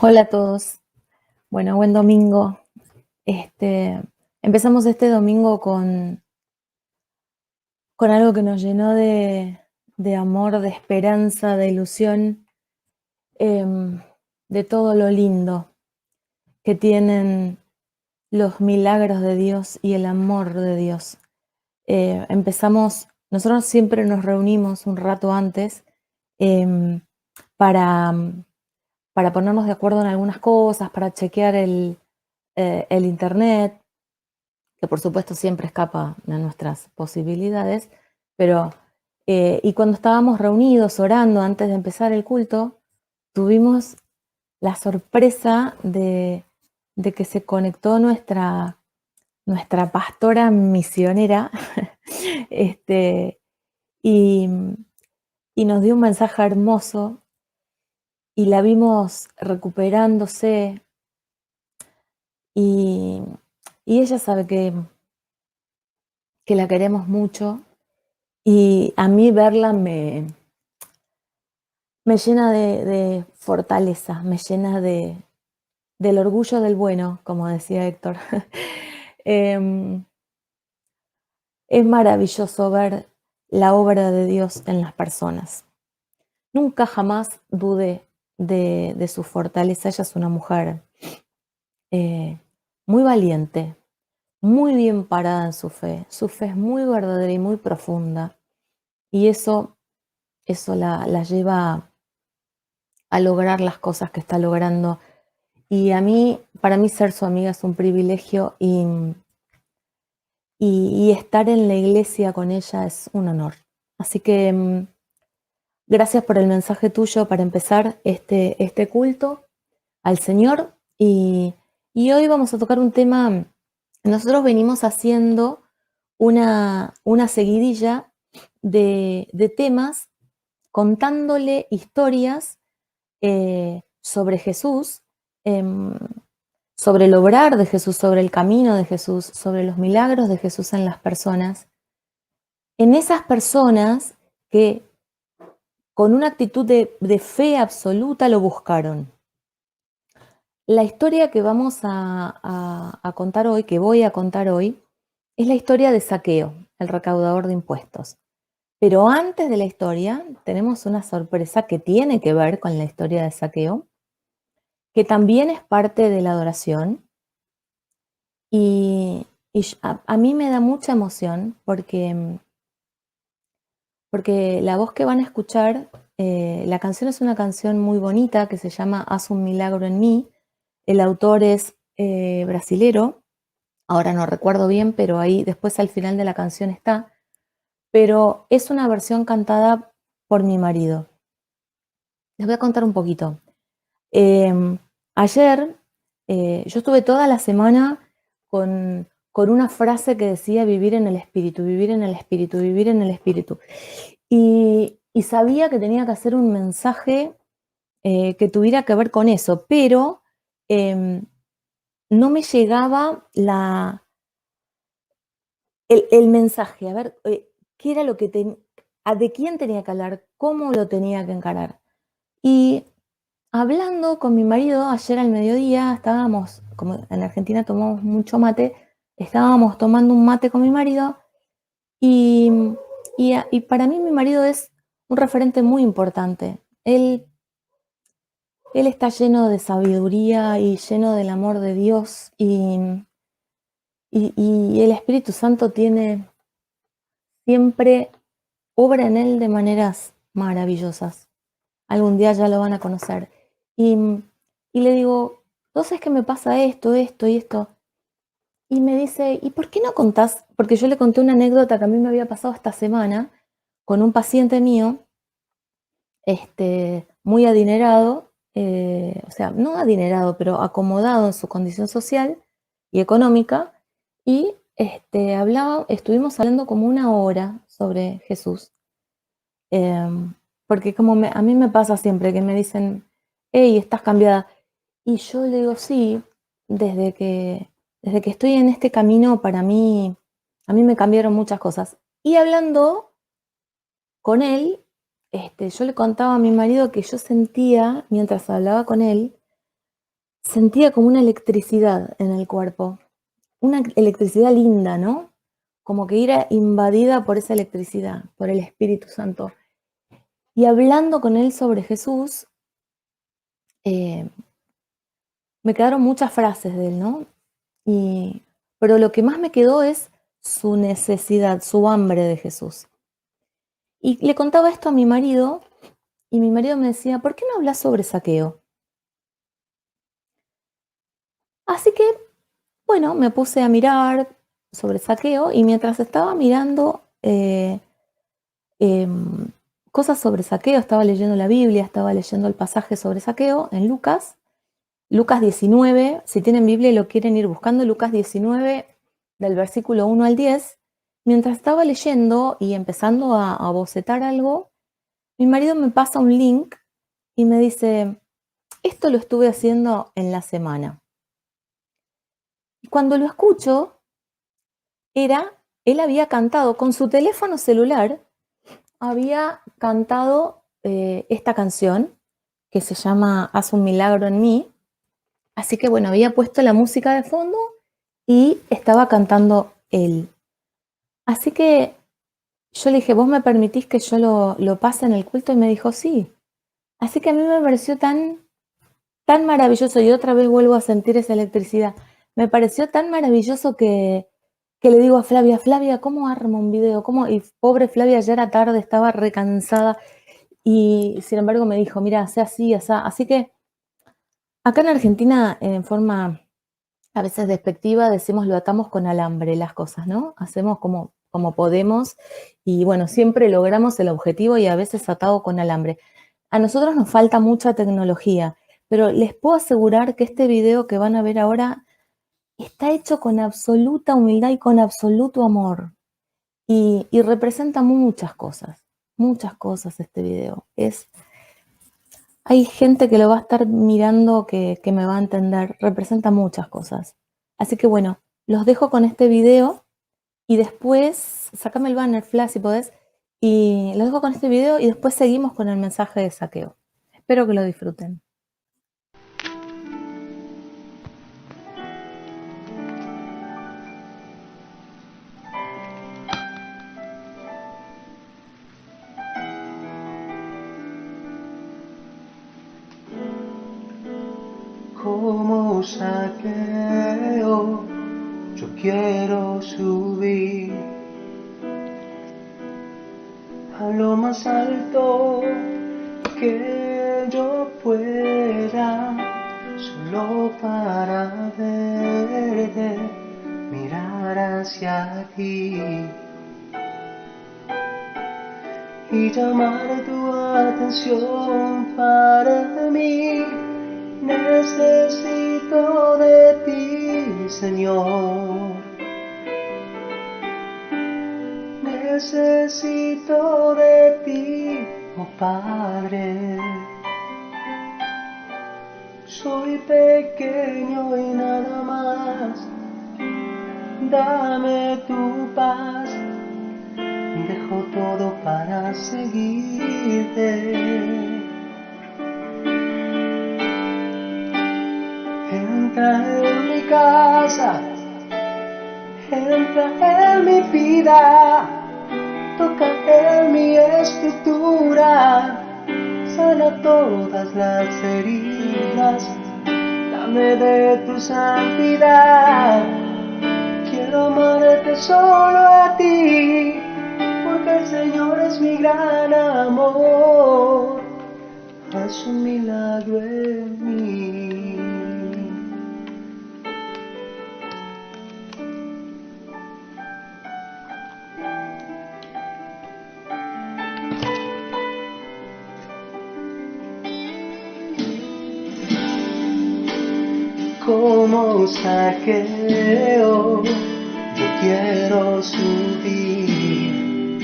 Hola a todos. Bueno, buen domingo. Empezamos este domingo con algo que nos llenó de amor, de esperanza, de ilusión, em, de todo lo lindo que tienen los milagros de Dios y el amor de Dios. Nosotros siempre nos reunimos un rato antes em, para, para ponernos de acuerdo en algunas cosas, para chequear el internet, que por supuesto siempre escapa de nuestras posibilidades, pero y cuando estábamos reunidos orando antes de empezar el culto, tuvimos la sorpresa de que se conectó nuestra pastora misionera este, y, y nos dio un mensaje hermoso y la vimos recuperándose y, y ella sabe que la queremos mucho. Y a mí verla me llena de fortaleza, me llena del orgullo del bueno, como decía Héctor. Em, es maravilloso ver la obra de Dios en las personas. Nunca jamás dudé de su fortaleza. Ella es una mujer eh, muy valiente, muy bien parada en su fe. Su fe es muy verdadera y muy profunda. Y eso la lleva a lograr las cosas que está logrando. Y para mí ser su amiga es un privilegio y estar en la iglesia con ella es un honor. Así que gracias por el mensaje tuyo para empezar este culto al Señor. Y hoy vamos a tocar un tema. Nosotros venimos haciendo una seguidilla de temas contándole historias sobre Jesús, em, sobre el obrar de Jesús, sobre el camino de Jesús, sobre los milagros de Jesús en las personas, en esas personas que con una actitud de fe absoluta lo buscaron. La historia que vamos a contar hoy, que voy a contar hoy, es la historia de Zaqueo, el recaudador de impuestos. Pero antes de la historia, tenemos una sorpresa que tiene que ver con la historia de Zaqueo, que también es parte de la adoración. A mí me da mucha emoción porque la voz que van a escuchar, la canción es una canción muy bonita que se llama Haz un milagro en mí. El autor es brasilero, ahora no recuerdo bien, pero ahí después al final de la canción está. Pero es una versión cantada por mi marido. Les voy a contar un poquito. Ayer yo estuve toda la semana con una frase que decía vivir en el espíritu, vivir en el espíritu, vivir en el espíritu. Y sabía que tenía que hacer un mensaje que tuviera que ver con eso, pero no me llegaba el mensaje, a ver, qué era lo que de quién tenía que hablar, cómo lo tenía que encarar. Y hablando con mi marido ayer al mediodía, estábamos, como en Argentina tomamos mucho mate, estábamos tomando un mate con mi marido y, y para mí mi marido es un referente muy importante. Él está lleno de sabiduría y lleno del amor de Dios y el Espíritu Santo siempre obra en él de maneras maravillosas. Algún día ya lo van a conocer. Y, y le digo, entonces que me pasa esto, esto y esto. Y me dice, ¿y por qué no contás? Porque yo le conté una anécdota que a mí me había pasado esta semana con un paciente mío, muy adinerado, o sea, no adinerado, pero acomodado en su condición social y económica. Y estuvimos hablando como una hora sobre Jesús. Em, Porque a mí me pasa siempre que me dicen, hey, estás cambiada. Y yo le digo, sí, desde que estoy en este camino, a mí me cambiaron muchas cosas. Y hablando con él, yo le contaba a mi marido que yo sentía, mientras hablaba con él, sentía como una electricidad en el cuerpo, una electricidad linda, ¿no? Como que era invadida por esa electricidad, por el Espíritu Santo. Y hablando con él sobre Jesús, me quedaron muchas frases de él, ¿no? Pero lo que más me quedó es su necesidad, su hambre de Jesús. Y le contaba esto a mi marido, y mi marido me decía, ¿por qué no hablas sobre Zaqueo? Así que, bueno, me puse a mirar sobre Zaqueo, y mientras estaba mirando em, cosas sobre Zaqueo, estaba leyendo la Biblia, estaba leyendo el pasaje sobre Zaqueo en Lucas 19, si tienen Biblia y lo quieren ir buscando, Lucas 19, del versículo 1 al 10, mientras estaba leyendo y empezando a bocetar algo, mi marido me pasa un link y me dice, esto lo estuve haciendo en la semana. Y cuando lo escucho, él había cantado con su teléfono celular, había cantado esta canción que se llama Haz un milagro en mí. Así que bueno, había puesto la música de fondo y estaba cantando él. Así que yo le dije, ¿vos me permitís que yo lo pase en el culto? Y me dijo, sí. Así que a mí me pareció tan maravilloso, y otra vez vuelvo a sentir esa electricidad. Me pareció tan maravilloso que le digo a Flavia, Flavia, ¿cómo armo un video? ¿Cómo? Y pobre Flavia, ya era tarde, estaba recansada. Y sin embargo me dijo, mira, sea así, asá. Así que acá en Argentina, en forma a veces despectiva, decimos lo atamos con alambre las cosas, ¿no? Hacemos como podemos y bueno, siempre logramos el objetivo y a veces atado con alambre. A nosotros nos falta mucha tecnología, pero les puedo asegurar que este video que van a ver ahora está hecho con absoluta humildad y con absoluto amor y representa muchas cosas este video. Hay gente que lo va a estar mirando que me va a entender, representa muchas cosas. Así que bueno, los dejo con este video y después, sácame el banner, Flash, si podés, y los dejo con este video y después seguimos con el mensaje de Zaqueo. Espero que lo disfruten. Como Zaqueo, yo quiero subir a lo más alto que yo pueda, solo para verte, mirar hacia ti y llamar tu atención para mí. Necesito de ti, Señor. Necesito de ti, oh Padre. Soy pequeño y nada más. Dame tu paz. Dejo todo para seguirte. Entra en mi casa, entra en mi vida, toca en mi estructura, sana todas las heridas, dame de tu santidad. Quiero amarte solo a ti, porque el Señor es mi gran amor. Haz un milagro en mí. Como Zaqueo, yo quiero subir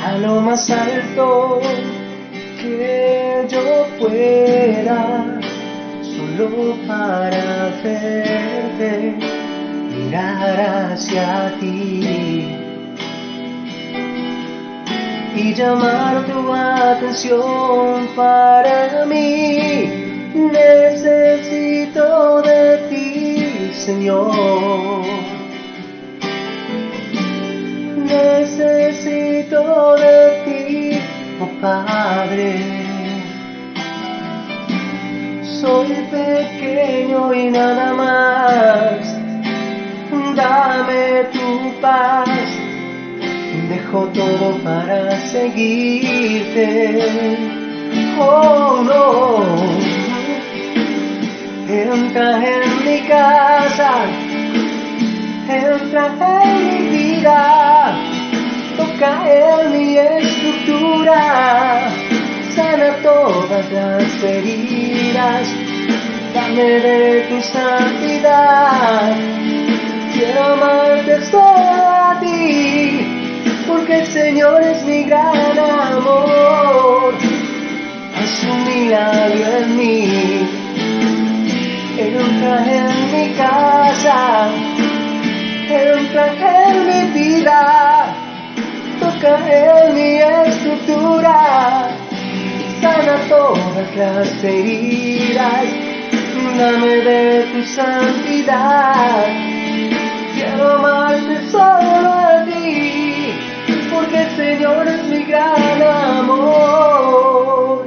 a lo más alto que yo pueda, solo para verte, mirar hacia ti y llamar tu atención para mí. Señor. Necesito de ti, oh Padre. Soy pequeño y nada más. Dame tu paz. Dejo todo para seguirte. Oh no. Entra en mi casa. Entra en mi vida. Toca en mi estructura. Sana todas las heridas. Dame de tu santidad. Quiero amarte solo a ti, porque el Señor es mi gran amor. Haz un milagro en mí. Entra en mi casa. Entra en mi vida. Toca en mi estructura. Sana todas las heridas. Dame de tu santidad. Quiero amarte solo a ti, porque el Señor es mi gran amor.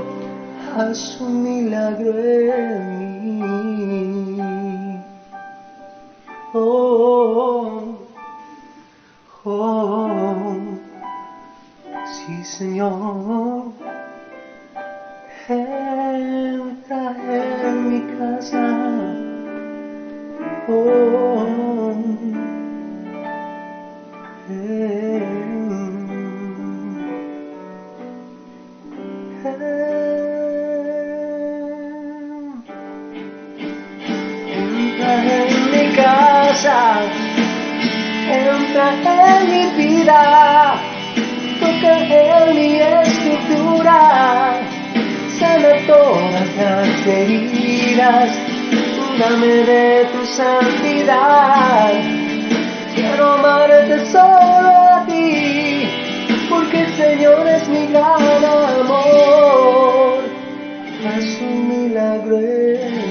Haz un milagro en mí. Oh, oh, sí, Señor. Entra en mi casa. Oh, entra en mi casa. Entra en mi vida. Toca en mi estructura. Sana todas las heridas. Dame de tu santidad. Quiero amarte solo a ti, porque el Señor es mi gran amor. Haz un milagro en mí.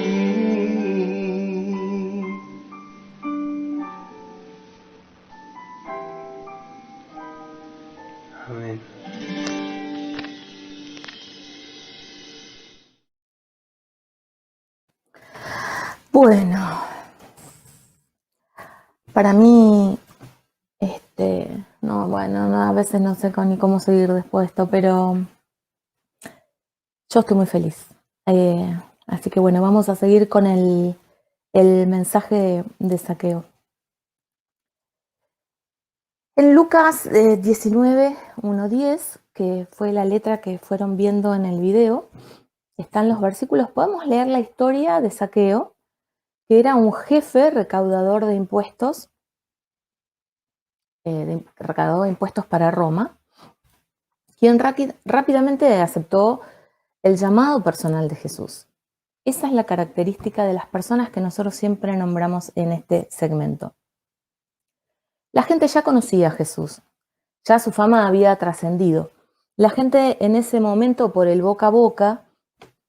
Amén. Bueno, para mí, no, bueno, no, a veces no sé ni cómo seguir después de esto, pero yo estoy muy feliz. Así que bueno, vamos a seguir con el mensaje de Zaqueo. En Lucas 19, 1-10, que fue la letra que fueron viendo en el video, están los versículos. Podemos leer la historia de Zaqueo, que era un jefe recaudador de impuestos, recaudador de impuestos para Roma, quien rápidamente aceptó el llamado personal de Jesús. Esa es la característica de las personas que nosotros siempre nombramos en este segmento. La gente ya conocía a Jesús, ya su fama había trascendido. La gente en ese momento, por el boca a boca,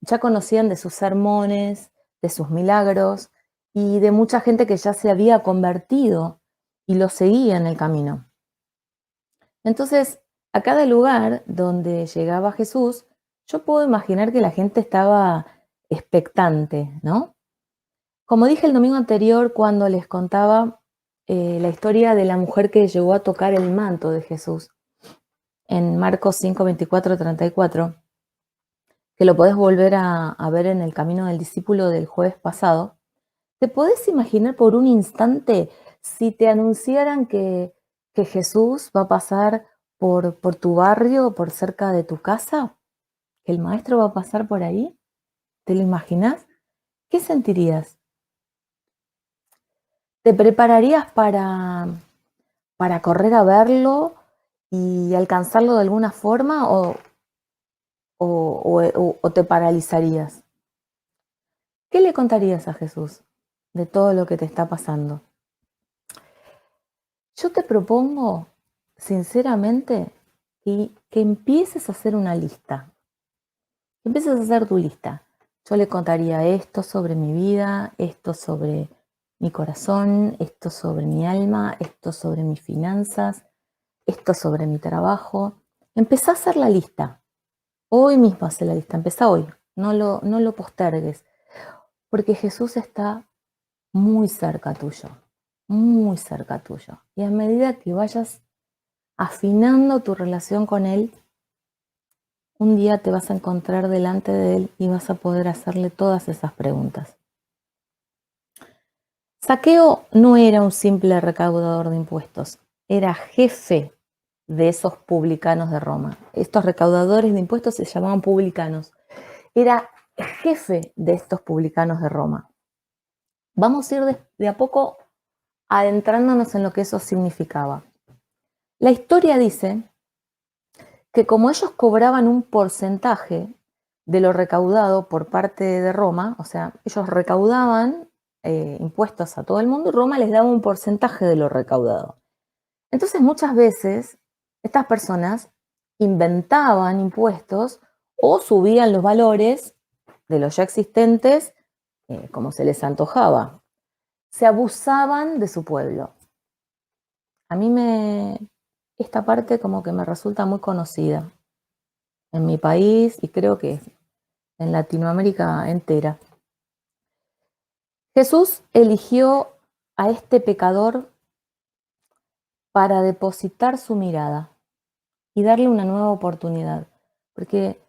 ya conocían de sus sermones, de sus milagros y de mucha gente que ya se había convertido y lo seguía en el camino. Entonces, a cada lugar donde llegaba Jesús, yo puedo imaginar que la gente estaba expectante, ¿no? Como dije el domingo anterior cuando les contaba la historia de la mujer que llegó a tocar el manto de Jesús, en Marcos 5, 24, 34, que lo podés volver a ver en el camino del discípulo del jueves pasado. ¿Te podés imaginar por un instante si te anunciaran que Jesús va a pasar por tu barrio, por cerca de tu casa? ¿Que el maestro va a pasar por ahí? ¿Te lo imaginás? ¿Qué sentirías? ¿Te prepararías para correr a verlo y alcanzarlo de alguna forma o te paralizarías? ¿Qué le contarías a Jesús de todo lo que te está pasando? Yo te propongo, sinceramente, que empieces a hacer una lista. Que empieces a hacer tu lista. Yo le contaría esto sobre mi vida, esto sobre mi corazón, esto sobre mi alma, esto sobre mis finanzas, esto sobre mi trabajo. Empezá a hacer la lista. Hoy mismo hace la lista, empezá hoy. No lo postergues. Porque Jesús está muy cerca tuyo, muy cerca tuyo. Y a medida que vayas afinando tu relación con Él, un día te vas a encontrar delante de Él y vas a poder hacerle todas esas preguntas. Zaqueo no era un simple recaudador de impuestos, era jefe de esos publicanos de Roma. Estos recaudadores de impuestos se llamaban publicanos. Era jefe de estos publicanos de Roma. Vamos a ir de a poco adentrándonos en lo que eso significaba. La historia dice que como ellos cobraban un porcentaje de lo recaudado por parte de Roma, o sea, ellos recaudaban impuestos a todo el mundo y Roma les daba un porcentaje de lo recaudado. Entonces muchas veces estas personas inventaban impuestos o subían los valores de los ya existentes como se les antojaba. Se abusaban de su pueblo. A mí esta parte como que me resulta muy conocida en mi país y creo que en Latinoamérica entera. Jesús eligió a este pecador para depositar su mirada y darle una nueva oportunidad, porque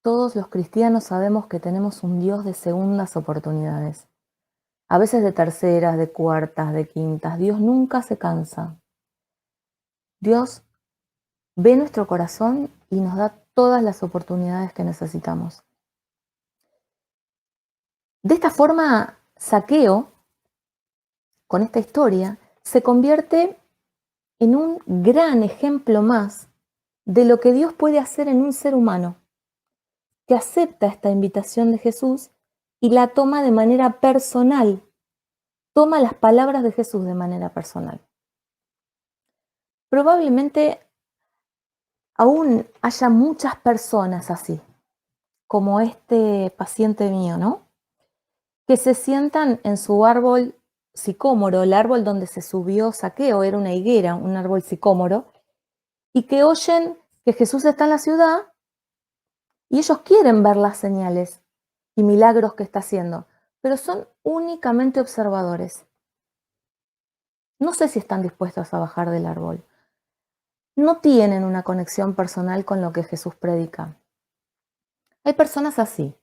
todos los cristianos sabemos que tenemos un Dios de segundas oportunidades, a veces de terceras, de cuartas, de quintas. Dios nunca se cansa. Dios ve nuestro corazón y nos da todas las oportunidades que necesitamos. De esta forma, Zaqueo, con esta historia, se convierte en un gran ejemplo más de lo que Dios puede hacer en un ser humano, que acepta esta invitación de Jesús y la toma de manera personal, toma las palabras de Jesús de manera personal. Probablemente aún haya muchas personas así, como este paciente mío, ¿no? Que se sientan en su árbol sicómoro, el árbol donde se subió Zaqueo, era una higuera, un árbol sicómoro, y que oyen que Jesús está en la ciudad y ellos quieren ver las señales y milagros que está haciendo, pero son únicamente observadores. No sé si están dispuestos a bajar del árbol. No tienen una conexión personal con lo que Jesús predica. Hay personas así,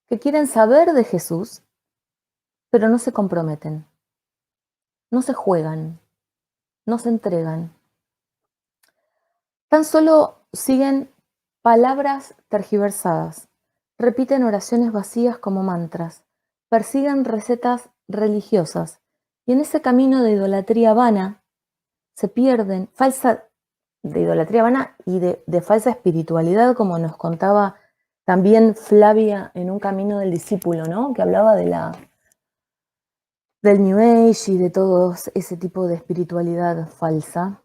que quieren saber de Jesús, pero no se comprometen, no se juegan, no se entregan. Tan solo siguen palabras tergiversadas, repiten oraciones vacías como mantras, persiguen recetas religiosas y en ese camino de idolatría vana se pierden, de idolatría vana y de falsa espiritualidad, como nos contaba también Flavia en un camino del discípulo, ¿no? Que hablaba del New Age y de todo ese tipo de espiritualidad falsa.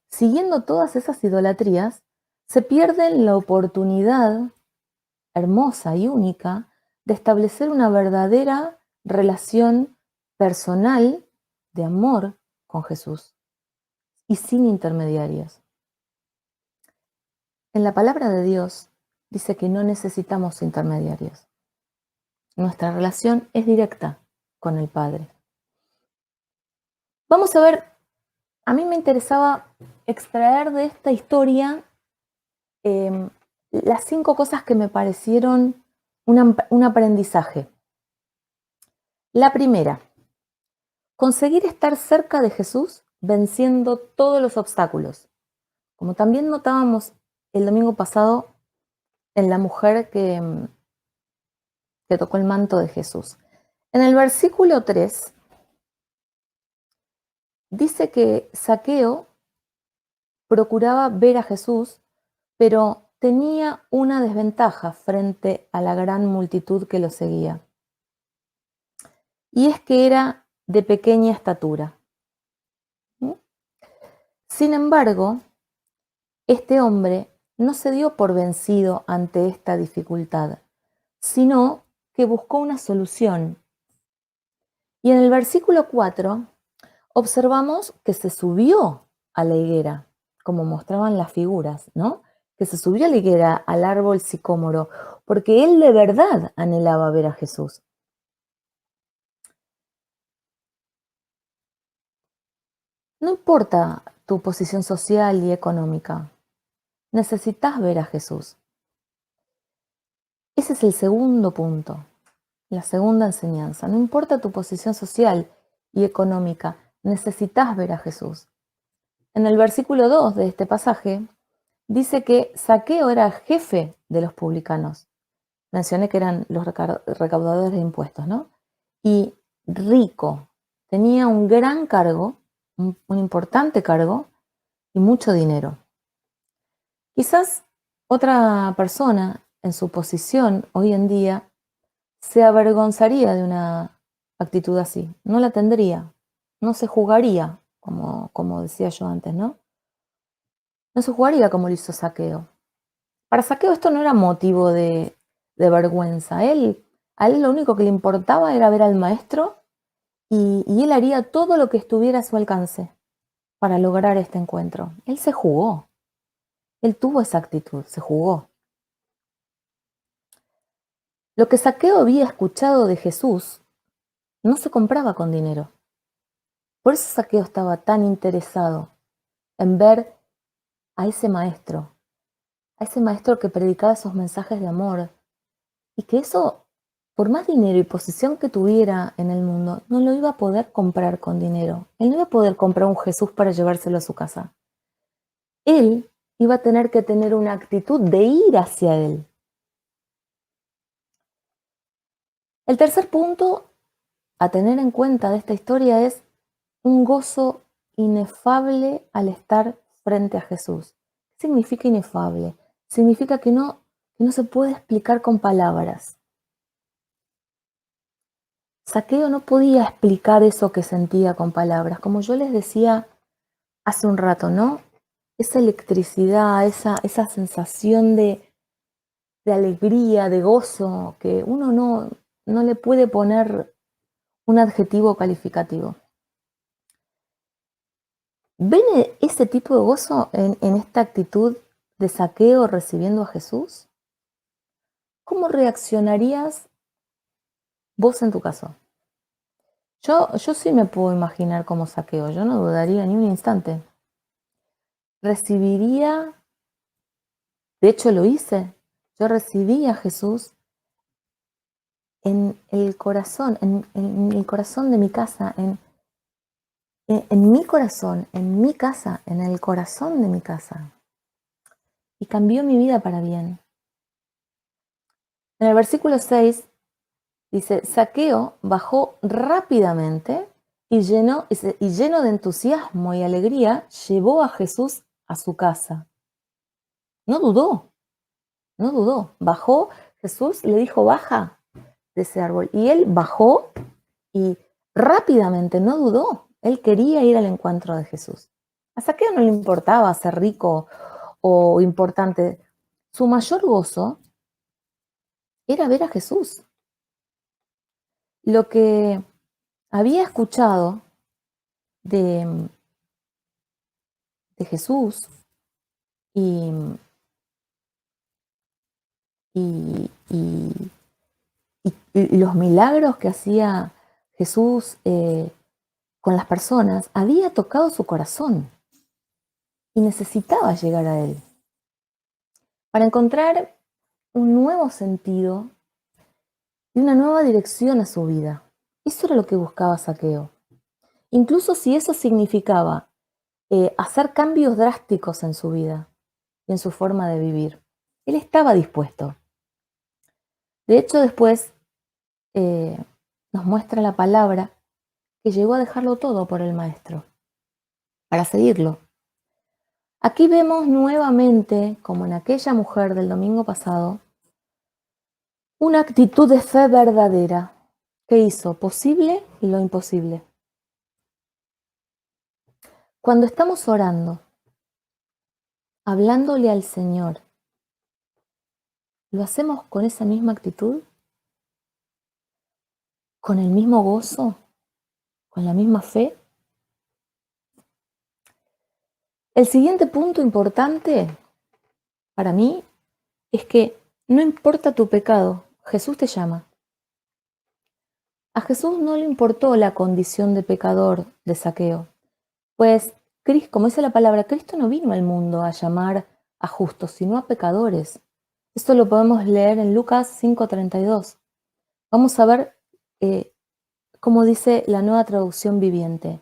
Siguiendo todas esas idolatrías, se pierden la oportunidad hermosa y única de establecer una verdadera relación personal de amor con Jesús y sin intermediarios. En la palabra de Dios dice que no necesitamos intermediarios. Nuestra relación es directa con el Padre. Vamos a ver, a mí me interesaba extraer de esta historia las 5 cosas que me parecieron un aprendizaje. La primera, conseguir estar cerca de Jesús venciendo todos los obstáculos. Como también notábamos el domingo pasado en la mujer que tocó el manto de Jesús. En el versículo 3 dice que Zaqueo procuraba ver a Jesús, pero tenía una desventaja frente a la gran multitud que lo seguía. Y es que era de pequeña estatura. Sin embargo, este hombre no se dio por vencido ante esta dificultad, sino que buscó una solución Y en el versículo 4 observamos que se subió a la higuera, como mostraban las figuras, ¿no? Que se subió a la higuera, al árbol sicómoro, porque él de verdad anhelaba ver a Jesús. No importa tu posición social y económica, necesitas ver a Jesús. Ese es el segundo punto, la segunda enseñanza. No importa tu posición social y económica, necesitas ver a Jesús. En el versículo 2 de este pasaje dice que Zaqueo era jefe de los publicanos. Mencioné que eran los recaudadores de impuestos, ¿no? Y rico, tenía un gran cargo, un importante cargo y mucho dinero. Quizás otra persona en su posición hoy en día se avergonzaría de una actitud así, no la tendría, no se jugaría, como decía yo antes, ¿no? No se jugaría como lo hizo Zaqueo. Para Zaqueo esto no era motivo de vergüenza. A él lo único que le importaba era ver al maestro y él haría todo lo que estuviera a su alcance para lograr este encuentro. Él se jugó. Él tuvo esa actitud, se jugó. Lo que Zaqueo había escuchado de Jesús no se compraba con dinero. Por eso Zaqueo estaba tan interesado en ver a ese maestro que predicaba esos mensajes de amor, y que eso, por más dinero y posición que tuviera en el mundo, no lo iba a poder comprar con dinero. Él no iba a poder comprar un Jesús para llevárselo a su casa. Él iba a tener que tener una actitud de ir hacia él. El tercer punto a tener en cuenta de esta historia es un gozo inefable al estar frente a Jesús. ¿Qué significa inefable? Significa que no se puede explicar con palabras. Zaqueo no podía explicar eso que sentía con palabras. Como yo les decía hace un rato, ¿no? Esa electricidad, esa sensación de alegría, de gozo, que uno no le puede poner un adjetivo calificativo. ¿Ven ese tipo de gozo en esta actitud de Zaqueo recibiendo a Jesús? ¿Cómo reaccionarías vos en tu caso? Yo sí me puedo imaginar como Zaqueo, yo no dudaría ni un instante. Recibiría, de hecho lo hice, yo recibí a Jesús en el corazón, en el corazón de mi casa, en mi corazón, en mi casa, en el corazón de mi casa. Y cambió mi vida para bien. En el versículo 6 dice, Zaqueo bajó rápidamente y lleno de entusiasmo y alegría, llevó a Jesús a su casa. No dudó. Bajó, Jesús le dijo, baja de ese árbol. Y él bajó y rápidamente, no dudó. Él quería ir al encuentro de Jesús. A Zaqueo no le importaba ser rico o importante. Su mayor gozo era ver a Jesús. Lo que había escuchado de Jesús y, y, y, y los milagros que hacía Jesús con las personas, había tocado su corazón y necesitaba llegar a él para encontrar un nuevo sentido y una nueva dirección a su vida. Eso era lo que buscaba Zaqueo. Incluso si eso significaba hacer cambios drásticos en su vida y en su forma de vivir. Él estaba dispuesto. De hecho, después nos muestra la palabra que llegó a dejarlo todo por el Maestro, para seguirlo. Aquí vemos nuevamente, como en aquella mujer del domingo pasado, una actitud de fe verdadera que hizo posible lo imposible. Cuando estamos orando, hablándole al Señor, ¿lo hacemos con esa misma actitud? ¿Con el mismo gozo? con la misma fe. El siguiente punto importante para mí es que no importa tu pecado, Jesús te llama. A Jesús no le importó la condición de pecador de Zaqueo, pues, como dice la palabra, Cristo no vino al mundo a llamar a justos, sino a pecadores. Esto lo podemos leer en Lucas 5:32. Vamos a ver cómo dice la Nueva Traducción Viviente.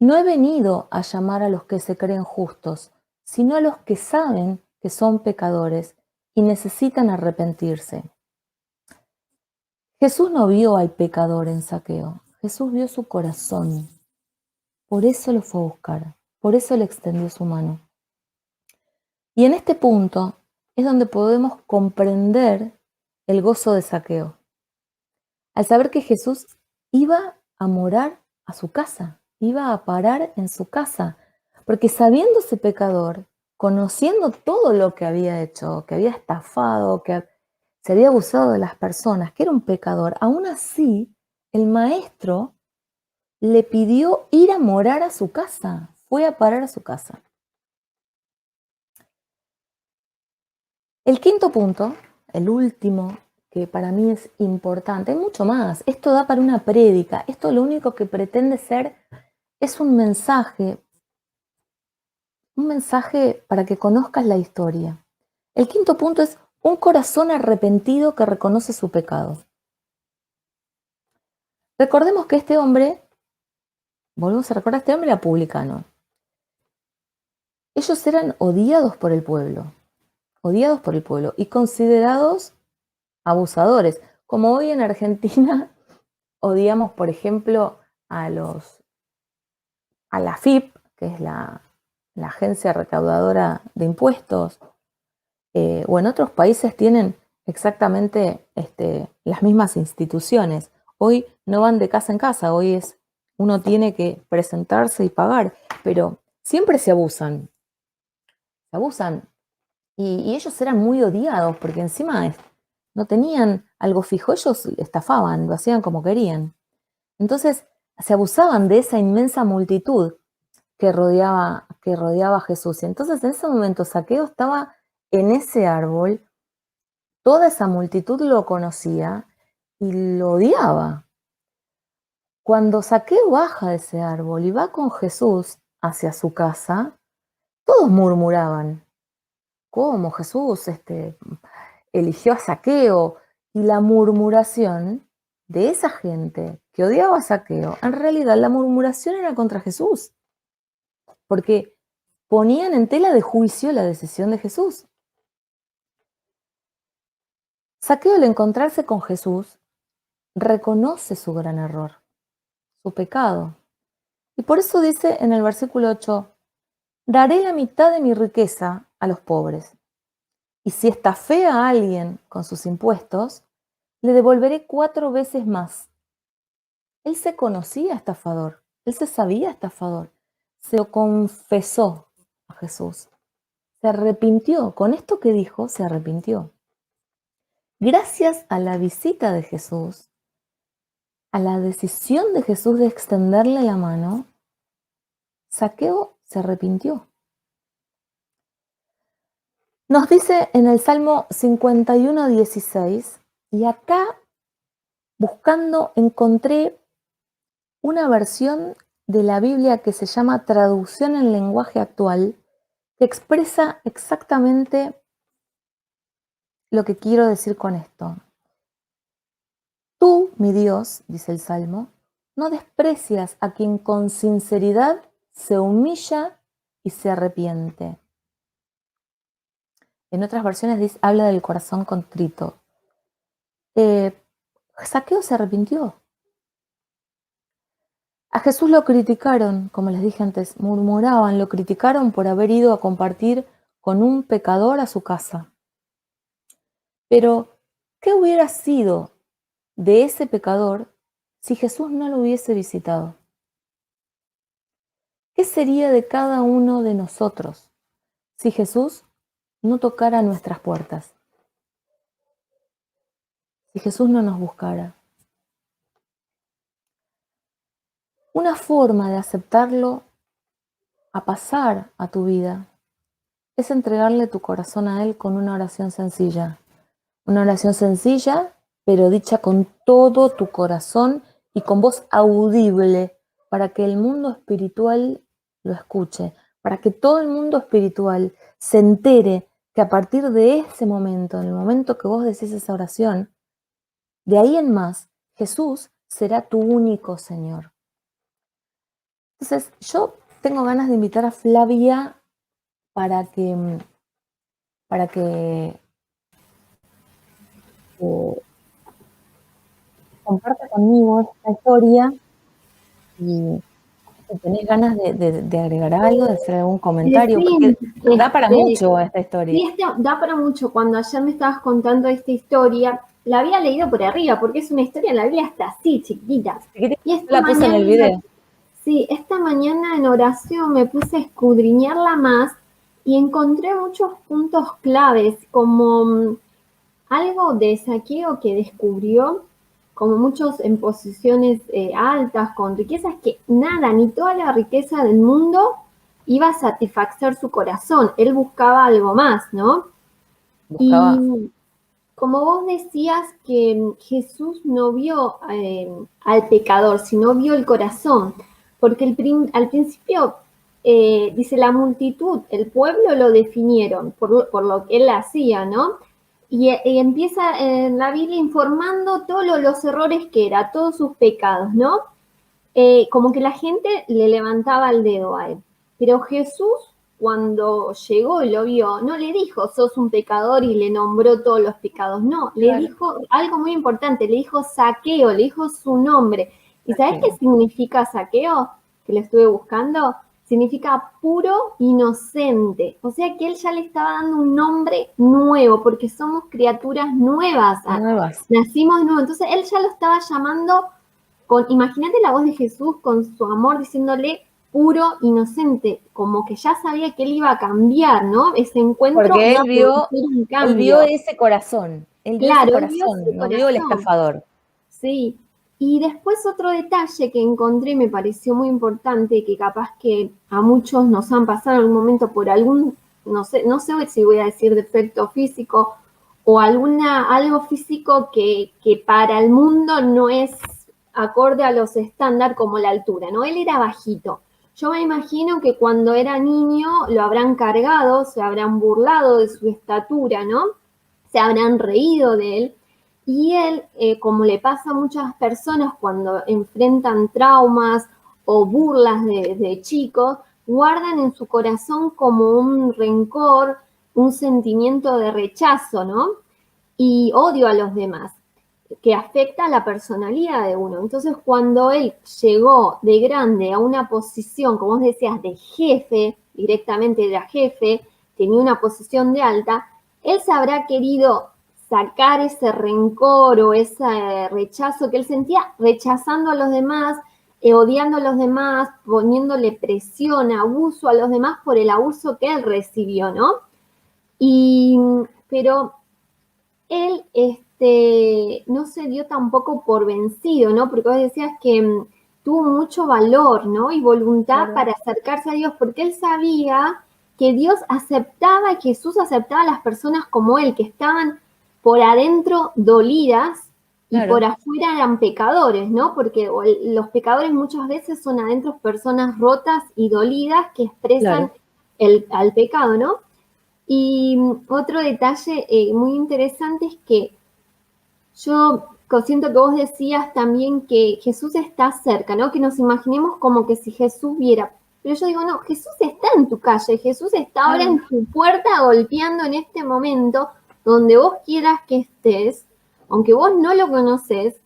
No he venido a llamar a los que se creen justos, sino a los que saben que son pecadores y necesitan arrepentirse. Jesús no vio al pecador en Zaqueo, Jesús vio su corazón. Por eso lo fue a buscar, por eso le extendió su mano. Y en este punto es donde podemos comprender el gozo de Zaqueo, al saber que Jesús iba a morar a su casa, iba a parar en su casa, porque sabiéndose pecador, conociendo todo lo que había hecho, que había estafado, que se había abusado de las personas, que era un pecador, aún así el maestro le pidió ir a morar a su casa, fue a parar a su casa. El quinto punto, el último, que para mí es importante, hay mucho más, esto da para una prédica, esto lo único que pretende ser es un mensaje para que conozcas la historia. El quinto punto es un corazón arrepentido que reconoce su pecado. Recordemos que este hombre, volvemos a recordar, este hombre era publicano. Ellos eran odiados por el pueblo y considerados abusadores, como hoy en Argentina odiamos, por ejemplo, a la AFIP, que es la agencia recaudadora de impuestos, o en otros países tienen exactamente las mismas instituciones. Hoy no van de casa en casa, hoy uno tiene que presentarse y pagar, pero siempre se abusan. Y ellos eran muy odiados porque encima no tenían algo fijo, ellos estafaban, lo hacían como querían. Entonces se abusaban de esa inmensa multitud que rodeaba a Jesús. Y entonces en ese momento Zaqueo estaba en ese árbol, toda esa multitud lo conocía y lo odiaba. Cuando Zaqueo baja de ese árbol y va con Jesús hacia su casa, todos murmuraban. ¿Cómo Jesús eligió a Zaqueo? Y la murmuración de esa gente que odiaba a Zaqueo, en realidad la murmuración era contra Jesús, porque ponían en tela de juicio la decisión de Jesús. Zaqueo, al encontrarse con Jesús, reconoce su gran error, su pecado. Y por eso dice en el versículo 8, daré la mitad de mi riqueza a los pobres. Y si estafé a alguien con sus impuestos, le devolveré 4 veces más. Él se conocía estafador, él se sabía estafador, se lo confesó a Jesús, se arrepintió, con esto que dijo, se arrepintió. Gracias a la visita de Jesús, a la decisión de Jesús de extenderle la mano, Zaqueo se arrepintió. Nos dice en el Salmo 51:16, y acá buscando encontré una versión de la Biblia que se llama Traducción en lenguaje actual, que expresa exactamente lo que quiero decir con esto. Tú, mi Dios, dice el Salmo, no desprecias a quien con sinceridad se humilla y se arrepiente. En otras versiones habla del corazón contrito. Zaqueo se arrepintió. A Jesús lo criticaron, como les dije antes, murmuraban, lo criticaron por haber ido a compartir con un pecador a su casa. Pero, ¿qué hubiera sido de ese pecador si Jesús no lo hubiese visitado? ¿Qué sería de cada uno de nosotros si Jesús no tocara nuestras puertas? Si Jesús no nos buscara. Una forma de aceptarlo a pasar a tu vida es entregarle tu corazón a Él con una oración sencilla. Una oración sencilla, pero dicha con todo tu corazón y con voz audible para que el mundo espiritual lo escuche, para que todo el mundo espiritual se entere que a partir de ese momento, en el momento que vos decís esa oración, de ahí en más, Jesús será tu único Señor. Entonces, yo tengo ganas de invitar a Flavia para que comparta conmigo esta historia y si tenés ganas de agregar algo, de hacer algún comentario, porque da para mucho esta historia. Sí, da para mucho. Cuando ayer me estabas contando esta historia, la había leído por arriba, porque es una historia en la Biblia hasta así, chiquitita. Y esta la puse en el video. Sí, esta mañana en oración me puse a escudriñarla más y encontré muchos puntos claves, como algo de Zaqueo que descubrió, como muchos en posiciones altas, con riquezas, que nada, ni toda la riqueza del mundo iba a satisfacer su corazón. Él buscaba algo más, ¿no? Y como vos decías que Jesús no vio al pecador, sino vio el corazón, porque al principio dice la multitud, el pueblo lo definieron por lo que él hacía, ¿no? Y empieza en la Biblia informando todos los errores que era, todos sus pecados, ¿no? Como que la gente le levantaba el dedo a él. Pero Jesús, cuando llegó y lo vio, no le dijo, sos un pecador y le nombró todos los pecados. No, le dijo algo muy importante, le dijo Zaqueo, le dijo su nombre. ¿Y sabés qué significa Zaqueo? Que lo estuve buscando. Significa puro inocente. O sea que él ya le estaba dando un nombre nuevo, porque somos criaturas nuevas. Nacimos de nuevo. Entonces él ya lo estaba llamando imagínate la voz de Jesús con su amor diciéndole puro, inocente, como que ya sabía que él iba a cambiar, ¿no? Ese encuentro. Porque él vio ese corazón. Él vio ese corazón, no vio el estafador. Sí. Y después otro detalle que encontré me pareció muy importante, que capaz que a muchos nos han pasado en algún momento por algún, no sé si voy a decir defecto físico o algo físico que para el mundo no es acorde a los estándares como la altura, ¿no? Él era bajito. Yo me imagino que cuando era niño lo habrán cargado, se habrán burlado de su estatura, ¿no? Se habrán reído de él. Y él, como le pasa a muchas personas cuando enfrentan traumas o burlas de chicos, guardan en su corazón como un rencor, un sentimiento de rechazo, ¿no? Y odio a los demás, que afecta a la personalidad de uno. Entonces, cuando él llegó de grande a una posición, como vos decías, de jefe, directamente era jefe, tenía una posición de alta, él se habrá querido sacar ese rencor o ese rechazo que él sentía, rechazando a los demás, odiando a los demás, poniéndole presión, abuso a los demás por el abuso que él recibió, ¿no? Pero él no se dio tampoco por vencido, ¿no? Porque vos decías que tuvo mucho valor, ¿no? Y voluntad para acercarse a Dios, porque él sabía que Dios aceptaba, que Jesús aceptaba a las personas como él, que estaban por adentro dolidas y por afuera eran pecadores, ¿no? Porque los pecadores muchas veces son adentro personas rotas y dolidas que expresan al pecado, ¿no? Y otro detalle muy interesante es que yo siento que vos decías también que Jesús está cerca, ¿no? Que nos imaginemos como que si Jesús viera. Pero yo digo, no, Jesús está en tu calle, Jesús está ahora en tu puerta golpeando en este momento, donde vos quieras que estés, aunque vos no lo conoces,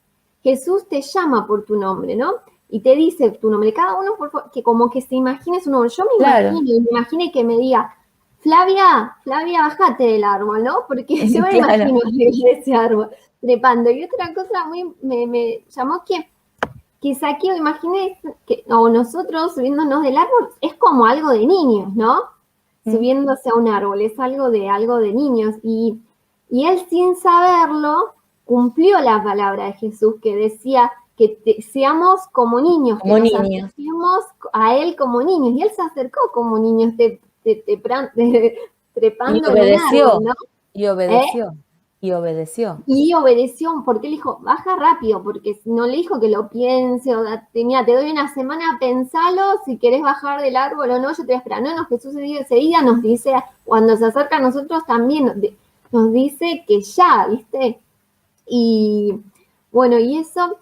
Jesús te llama por tu nombre, ¿no? Y te dice tu nombre. Cada uno, por favor, que como que se imagine su nombre. Yo me imagine que me diga, Flavia, bájate del árbol, ¿no? Porque yo me imagino ese árbol trepando. Y otra cosa me llamó que Zaqueo, imagínate, o nosotros subiéndonos del árbol, es como algo de niños, ¿no? Subiéndose a un árbol, es algo de niños. Y él sin saberlo cumplió la palabra de Jesús que decía seamos como niños, Como que nos niños. acerquemos a Él como niños. Y Él se acercó como niños, Y trepando en un obedeció, árbol, ¿no? y ¿Eh? obedeció, y obedeció. Y obedeció, porque él dijo, baja rápido, porque no le dijo que lo piense, o mira, te doy una semana, pensalo, si querés bajar del árbol o no, yo te voy a esperar. No, Jesús enseguida nos dice, cuando se acerca a nosotros también nos dice que ya, ¿viste? Y bueno, y eso,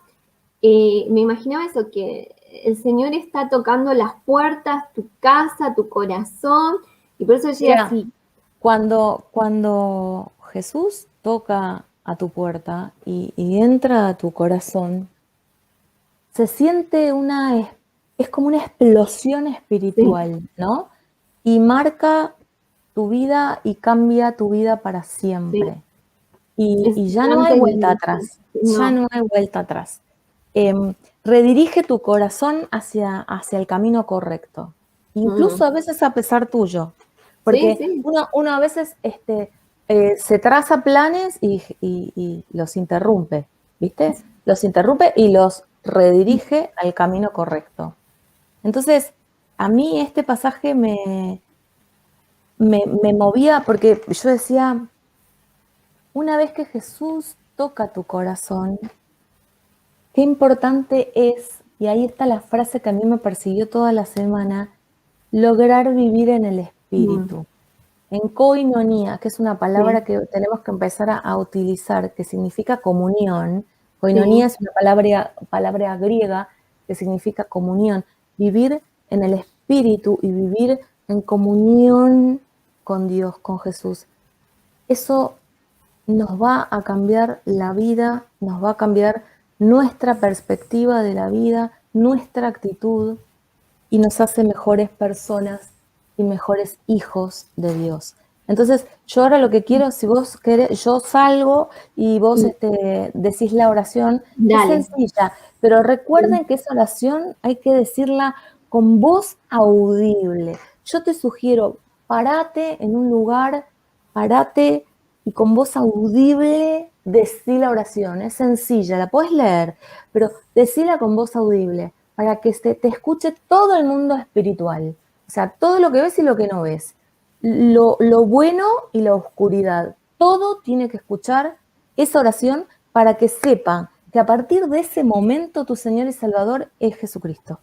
me imaginaba eso, que el Señor está tocando las puertas, tu casa, tu corazón, y por eso yo decía Mira, así, cuando Jesús toca a tu puerta y entra a tu corazón, se siente es como una explosión sí, espiritual, ¿no? Y marca tu vida y cambia tu vida para sí, siempre. es Y ya no hay antes y vuelta después. atrás, ya No. no hay vuelta atrás. Redirige tu corazón hacia el camino correcto, incluso a veces a pesar tuyo, Sí, porque sí. uno a veces se traza planes y los interrumpe, ¿viste? Los interrumpe y los redirige al camino correcto. Entonces, a mí este pasaje me movía porque yo decía, una vez que Jesús toca tu corazón, qué importante es, y ahí está la frase que a mí me persiguió toda la semana, lograr vivir en el Mm, Espíritu, en koinonía, que es una palabra sí, que tenemos que empezar a utilizar, que significa comunión. Koinonía sí. es una palabra griega que significa comunión, vivir en el Espíritu y vivir en comunión con Dios, con Jesús. Eso nos va a cambiar la vida, nos va a cambiar nuestra perspectiva de la vida, nuestra actitud y nos hace mejores personas y mejores hijos de Dios. Entonces, yo ahora lo que quiero, si vos querés, yo salgo y vos Mm, decís la oración, es dale. sencilla, pero Sí, recuerden que esa oración hay que decirla con voz audible. Yo te sugiero, parate en un lugar, parate y con voz audible decí la oración. Es sencilla, la podés leer, pero decila con voz audible para que te escuche todo el mundo espiritual. O sea, todo lo que ves y lo que no ves. Lo bueno y la oscuridad. Todo tiene que escuchar esa oración para que sepan que a partir de ese momento tu Señor y Salvador es Jesucristo.